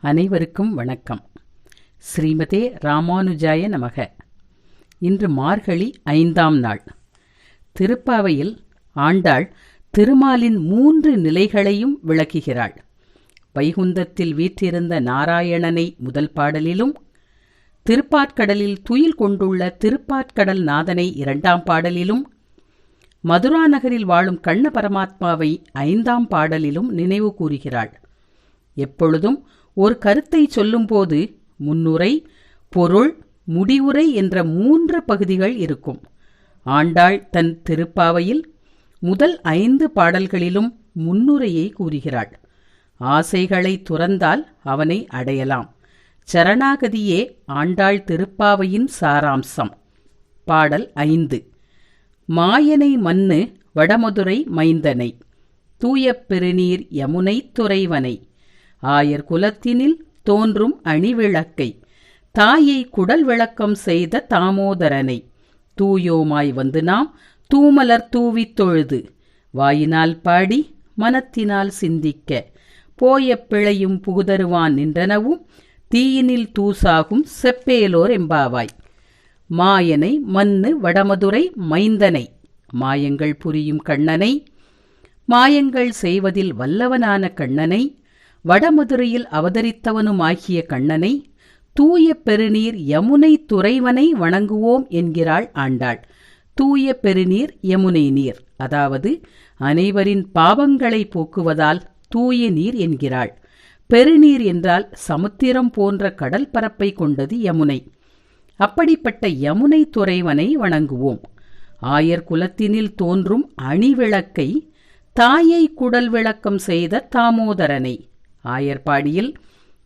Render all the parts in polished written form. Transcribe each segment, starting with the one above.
அனைவருக்கும் வணக்கம். ஸ்ரீமதே ராமானுஜாய நமக. இன்று மார்கழி 5ஆம் நாள். திருப்பாவையில் ஆண்டாள் திருமாலின் 3 நிலைகளையும் விளக்குகிறாள். வைகுந்தத்தில் வீற்றிருந்த நாராயணனை முதல் பாடலிலும், திருப்பாற்கடலில் துயில் கொண்டுள்ள திருப்பாற்கடல் நாதனை 2ஆம் பாடலிலும், மதுரா நகரில் வாழும் கண்ண பரமாத்மாவை 5ஆம் பாடலிலும் நினைவு கூறுகிறாள். எப்பொழுதும் ஒரு கருத்தை சொல்லும்போது முன்னுரை, பொருள், முடிவுரை என்ற 3 பகுதிகள் இருக்கும். ஆண்டாள் தன் திருப்பாவையில் முதல் 5 பாடல்களிலும் முன்னுரையை கூறுகிறாள். ஆசைகளை துறந்தால் அவனை அடையலாம். சரணாகதியே ஆண்டாள் திருப்பாவையின் சாராம்சம். பாடல் 5. மாயனை மன்னு வடமதுரை மைந்தனை, தூய பெருநீர் யமுனை துறைவனை, ஆயர் குலத்தினில் தோன்றும் அணிவிளக்கை, தாயை குடல் விளக்கம் செய்த தாமோதரனை, தூயோமாய் வந்து நாம் தூமலர் தூவித் தொழுது, வாயினால் பாடி மனத்தினால் சிந்திக்க, போய பிழையும் புகுதருவான் நின்றனவும் தீயினில் தூசாகும் செப்பேலோர் எம்பாவாய். மாயனை மன்னு வடமதுரை மைந்தனை, மாயங்கள் புரியும் கண்ணனை, மாயங்கள் செய்வதில் வல்லவனான கண்ணனை, வடமதுரையில் அவதரித்தவனுமாகிய கண்ணனை, தூய பெருநீர் யமுனை துறைவனை வணங்குவோம் என்கிறாள் ஆண்டாள். தூய பெருநீர் யமுனை நீர், அதாவது அனைவரின் பாவங்களை போக்குவதால் தூய நீர் என்கிறாள். பெருநீர் என்றால் சமுத்திரம் போன்ற கடல் பரப்பை கொண்டது யமுனை. அப்படிப்பட்ட யமுனை துறைவனை வணங்குவோம். ஆயர் குலத்தினில் தோன்றும் அணிவிளக்கை, தாயை குடல் விளக்கம் செய்த தாமோதரனை, ஆயர்பாடியில்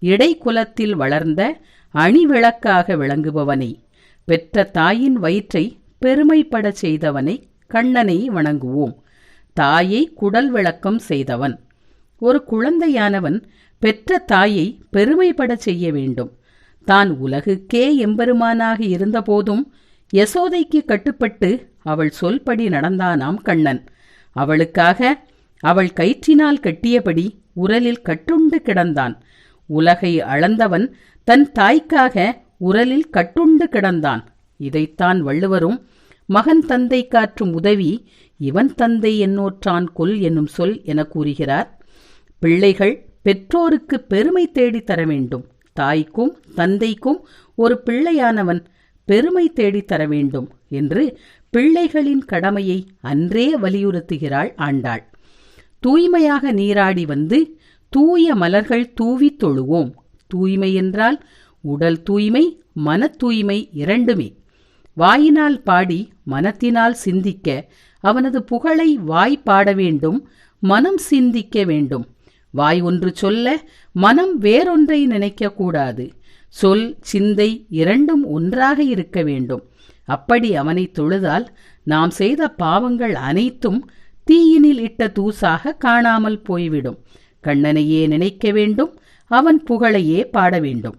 இடைக்குலத்தில் வளர்ந்த அணிவிளக்காக விளங்குபவனை, பெற்ற தாயின் வயிற்றை பெருமைப்படச் செய்தவனை கண்ணனை வணங்குவோம். தாயை குடல் விளக்கம் செய்தவன். ஒரு குழந்தையானவன் பெற்ற தாயை பெருமைப்படச் செய்ய வேண்டும். தான் உலகுக்கே எம்பெருமானாக இருந்தபோதும் யசோதைக்கு கட்டுப்பட்டு அவள் சொல்படி நடந்தானாம் கண்ணன். அவளுக்காக அவள் கயிற்றினால் கட்டியபடி உரலில் கட்டுண்டு கிடந்தான். உலகை அளந்தவன் தன் தாய்க்காக உரலில் கட்டுண்டு கிடந்தான். இதைத்தான் வள்ளுவரும் மகன் தந்தை காற்றும் உதவி இவன் தந்தை என்னோற்றான் கொல் என்னும் சொல் என கூறுகிறார். பிள்ளைகள் பெற்றோருக்கு பெருமை தேடி தர வேண்டும். தாய்க்கும் தந்தைக்கும் ஒரு பிள்ளையானவன் பெருமை தேடி தர வேண்டும் என்று பிள்ளைகளின் கடமையை அன்றே வலியுறுத்துகிறாள் ஆண்டாள். தூய்மையாக நீராடி வந்து தூய மலர்கள் தூவித் தொழுவோம். தூய்மை என்றால் உடல் தூய்மை, மன தூய்மை இரண்டுமே. வாயினால் பாடி மனத்தினால் சிந்திக்க அவனது புகழை வாய் பாட வேண்டும், மனம் சிந்திக்க வேண்டும். வாய் ஒன்று சொல்ல மனம் வேறொன்றை நினைக்கக்கூடாது. சொல் சிந்தை இரண்டும் ஒன்றாக இருக்க வேண்டும். அப்படி அவனை தொழுதால் நாம் செய்த பாவங்கள் அனைத்தும் தீயினில் இட்ட தூசாக காணாமல் போய்விடும். கண்ணனையே நினைக்க வேண்டும், அவன் புகழையே பாட வேண்டும்.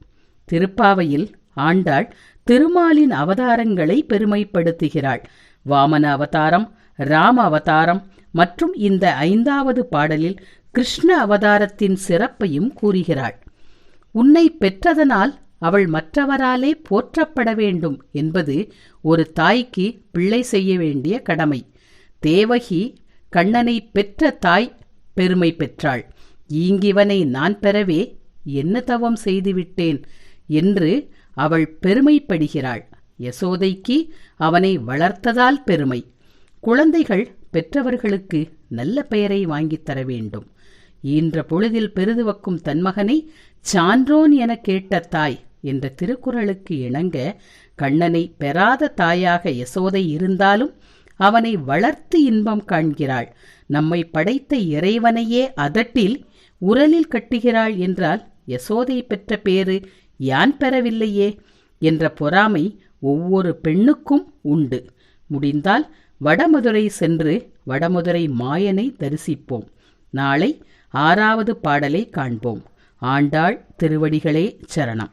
திருப்பாவையில் ஆண்டாள் திருமாலின் அவதாரங்களை பெருமைப்படுத்துகிறாள். வாமன அவதாரம், ராம அவதாரம் மற்றும் இந்த 5வது பாடலில் கிருஷ்ண அவதாரத்தின் சிறப்பையும் கூறுகிறாள். உன்னை பெற்றதனால் அவள் மற்றவராலே போற்றப்பட வேண்டும் என்பது ஒரு தாய்க்கு பிள்ளை செய்ய வேண்டிய கடமை. தேவகி கண்ணனை பெற்ற தாய் பெருமை பெற்றாள். ஈங்கிவனை நான் பெறவே என்ன தவம் செய்துவிட்டேன் என்று அவள் பெருமைப்படுகிறாள். யசோதைக்கு அவனை வளர்த்ததால் பெருமை. குழந்தைகள் பெற்றவர்களுக்கு நல்ல பெயரை வாங்கித் தர வேண்டும். ஈன்ற பொழுதில் பெரிதுவக்கும் தன்மகனை சான்றோன் என கேட்ட தாய் என்ற திருக்குறளுக்கு இணங்க கண்ணனை பெறாத தாயாக யசோதை இருந்தாலும் அவனை வளர்த்து இன்பம் காண்கிறாள். நம்மை படைத்த இறைவனையே அதட்டில் உரலில் கட்டுகிறாள் என்றால் யசோதை பெற்ற பேறு யான் பெறவில்லையே என்ற பொறாமை ஒவ்வொரு பெண்ணுக்கும் உண்டு. முடிந்தால் வடமதுரை சென்று வடமதுரை மாயனை தரிசிப்போம். நாளை 6வது பாடலை காண்போம். ஆண்டாள் திருவடிகளே சரணம்.